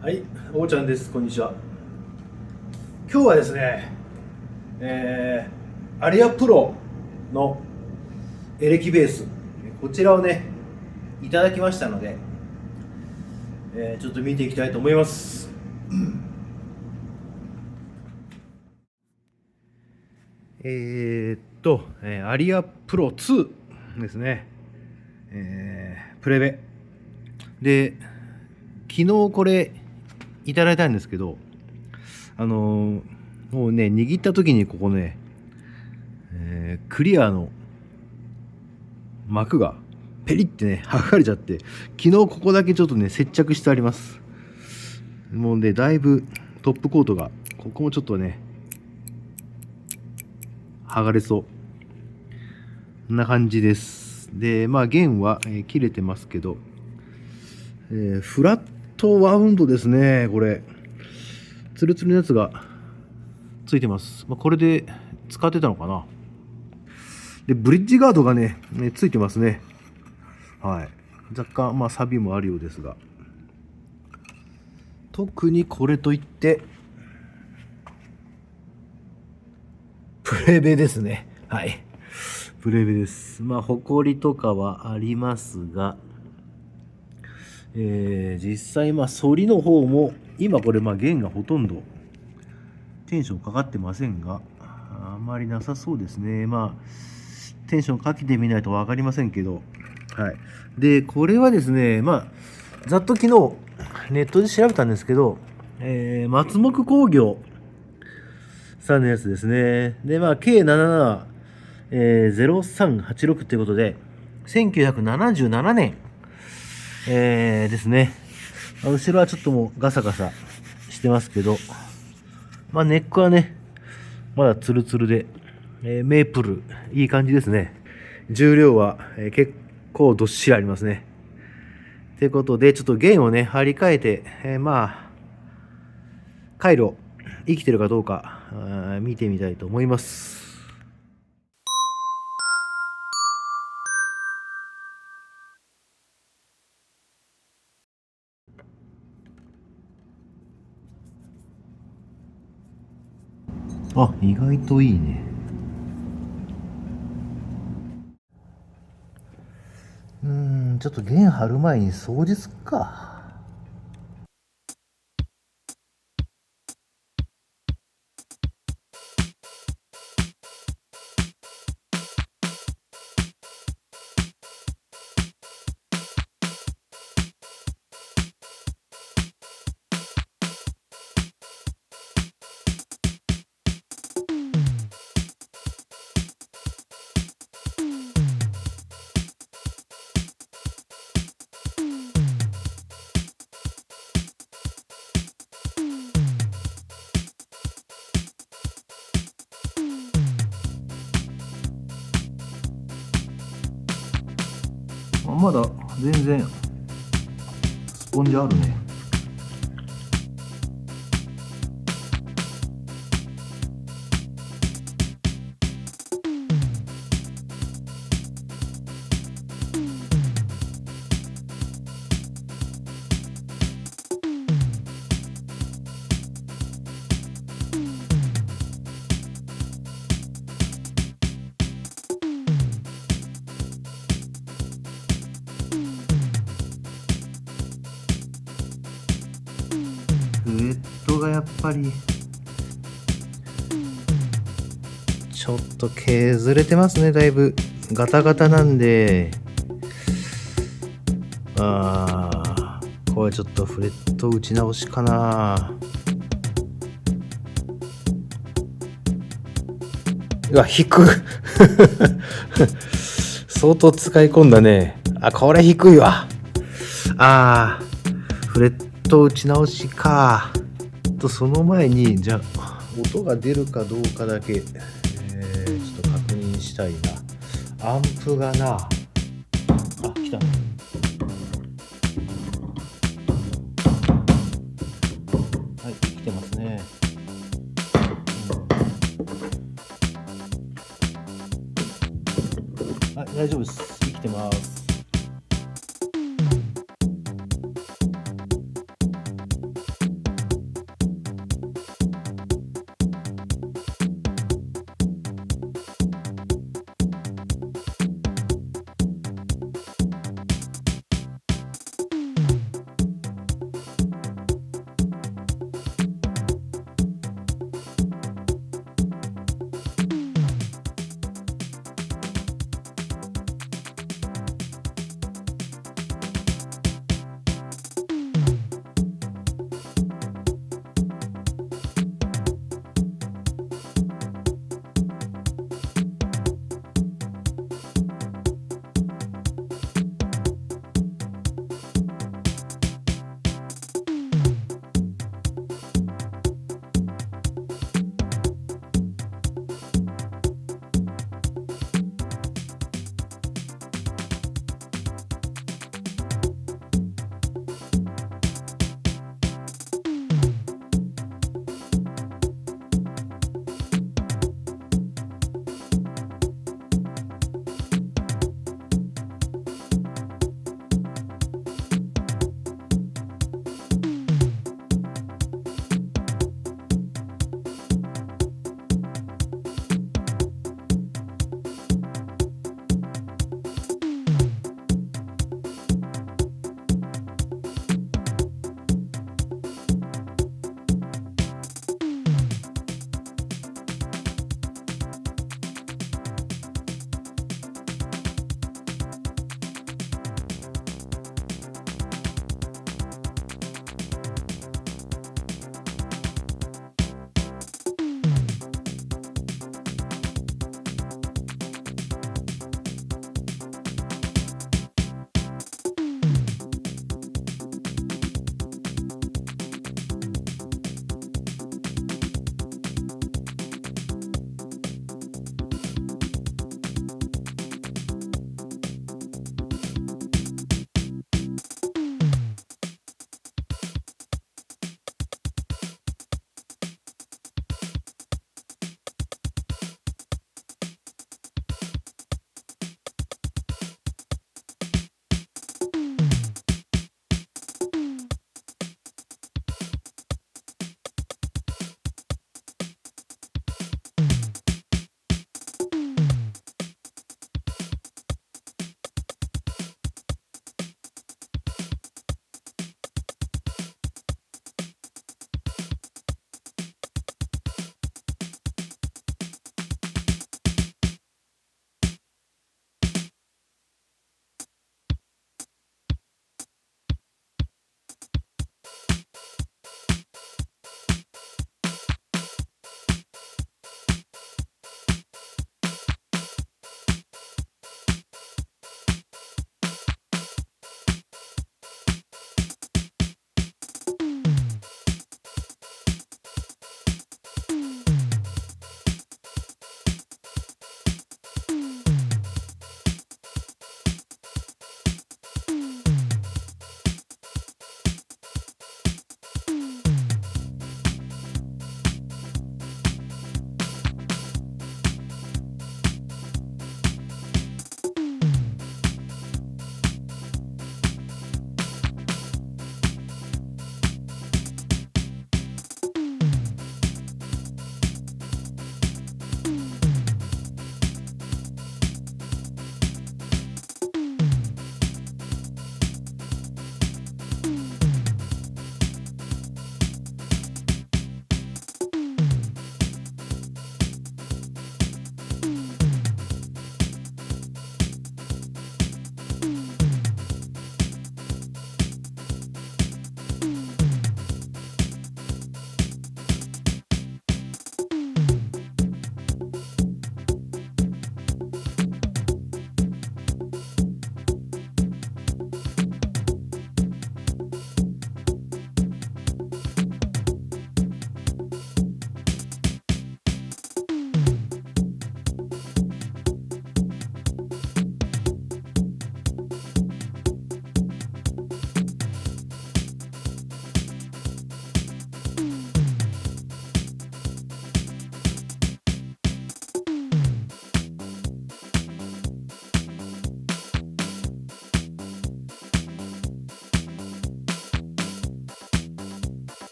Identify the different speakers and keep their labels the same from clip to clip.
Speaker 1: はい、おぼちゃんです。こんにちは。今日はですね、アリアプロのエレキベース、こちらをね、いただきましたので、ちょっと見ていきたいと思います。アリアプロ2ですね、プレベで、昨日これいただいたんですけど、もうね、握った時にここね、クリアの膜がペリってね剥がれちゃって、昨日ここだけちょっとね接着してあります。もうねだいぶトップコートがここもちょっとね剥がれそう、こんな感じです。でまあ弦は、切れてますけど、フラットワウンドですね。これツルツルのやつがついてます。これで使ってたのかな。でブリッジガードがねついてますね。はい、若干サビもあるようですが、特にこれといってプレベですね。はい、プレベです。ホコリとかはありますが、実際反りの方も今これ弦がほとんどテンションかかってませんが、あまりなさそうですね。テンションかけてみないと分かりませんけど、はい。でこれはですね、ざっと昨日ネットで調べたんですけど、マツモク工業さんのやつですね。でK77、0386ということで1977年、ですね。後ろはちょっともうガサガサしてますけど、ネックはねまだツルツルで、メープルいい感じですね。重量は、結構どっしりありますね。ということでちょっと弦をね張り替えて、回路生きてるかどうか見てみたいと思います。意外といいね。ちょっと弦張る前に掃除すっか。まだ全然スポンジあるね。ウェットがやっぱりちょっと削れてますね。だいぶガタガタなんで、これちょっとフレット打ち直しかな。引く相当使い込んだね。これ低いわ。フレット打ち直しか。その前にじゃあ音が出るかどうかだけ、ちょっと確認したいな。アンプがな、来た。はい、来てますね。大丈夫です。生きてます。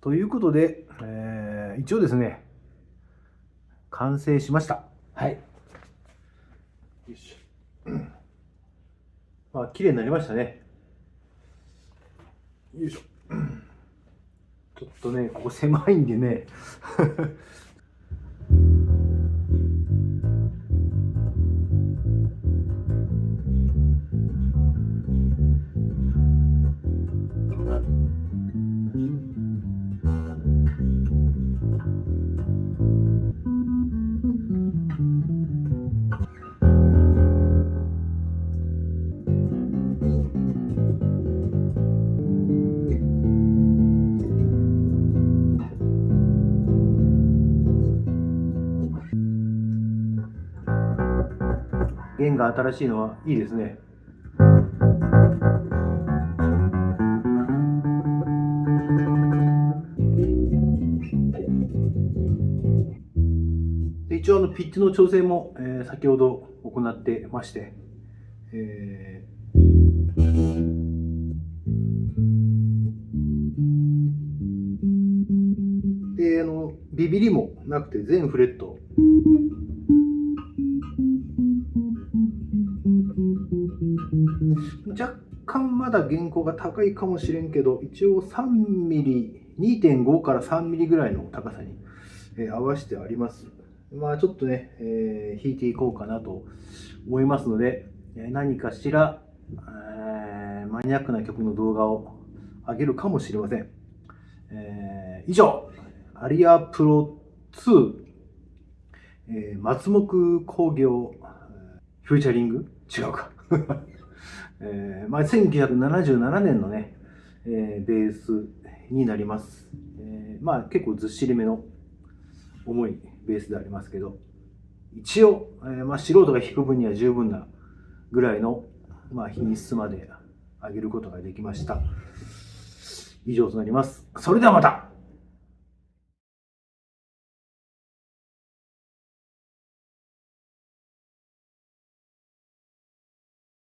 Speaker 1: ということで、一応ですね、完成しました。はい。よいしょ。まあ、綺麗になりましたね。よいしょ。ちょっとね、ここ狭いんでね。弦が新しいのはいいですね。で一応ピッチの調整も、先ほど行ってまして、でビビりもなくて全フレット若干まだ弦高が高いかもしれんけど、一応3ミリ 2.5 から3ミリぐらいの高さに、合わせてあります。まあちょっとね、弾いていこうかなと思いますので、何かしら、マニアックな曲の動画を上げるかもしれません。以上、アリアプロ2、マツモク工業フューチャリング違うか、まあ、1977年のね、ベースになります。まあ結構ずっしりめの重いベースでありますけど、一応、まあ、素人が弾く分には十分なぐらいの、まあ、品質まで上げることができました。以上となります。それではまた。